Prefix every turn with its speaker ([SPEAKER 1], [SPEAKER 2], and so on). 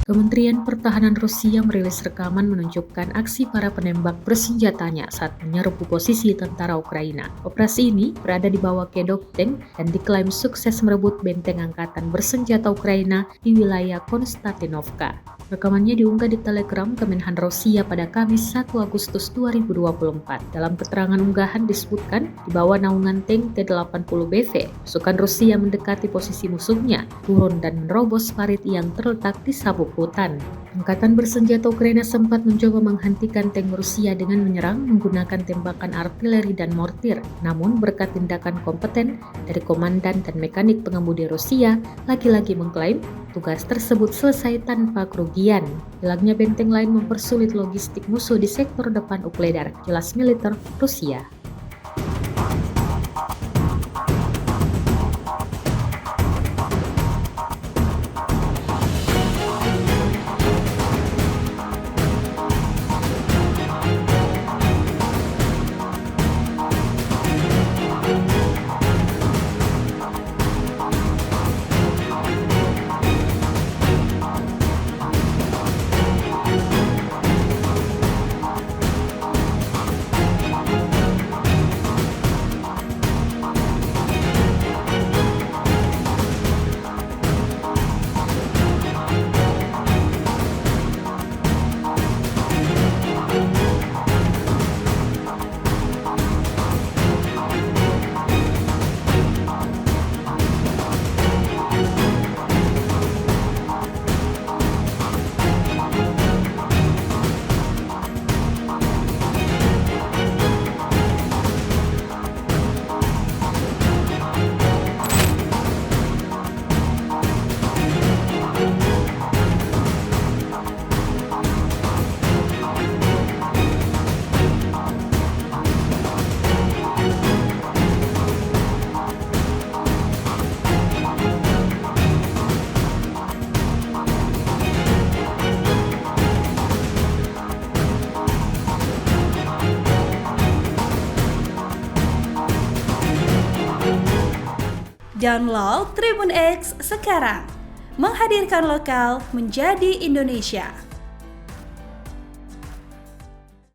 [SPEAKER 1] Kementerian Pertahanan Rusia merilis rekaman menunjukkan aksi para penembak bersenjatanya saat menyerbu posisi tentara Ukraina. Operasi ini berada di bawah Kedok Tank dan diklaim sukses merebut benteng angkatan bersenjata Ukraina di wilayah Konstantinovka. Rekamannya diunggah di Telegram Kemenhan Rusia pada Kamis 1 Agustus 2024. Dalam keterangan unggahan disebutkan, di bawah naungan tank T-80BV, pasukan Rusia mendekati posisi musuhnya, turun dan menerobos parit yang terletak di sabuk hutan. Angkatan bersenjata Ukraina sempat mencoba menghentikan tank Rusia dengan menyerang menggunakan tembakan artileri dan mortir. Namun berkat tindakan kompeten dari komandan dan mekanik pengemudi Rusia, lagi-lagi mengklaim tugas tersebut selesai tanpa kerugian. Hilangnya benteng lain mempersulit logistik musuh di sektor depan Ukledar, jelas militer Rusia.
[SPEAKER 2] Download Tribun X sekarang, menghadirkan lokal menjadi Indonesia.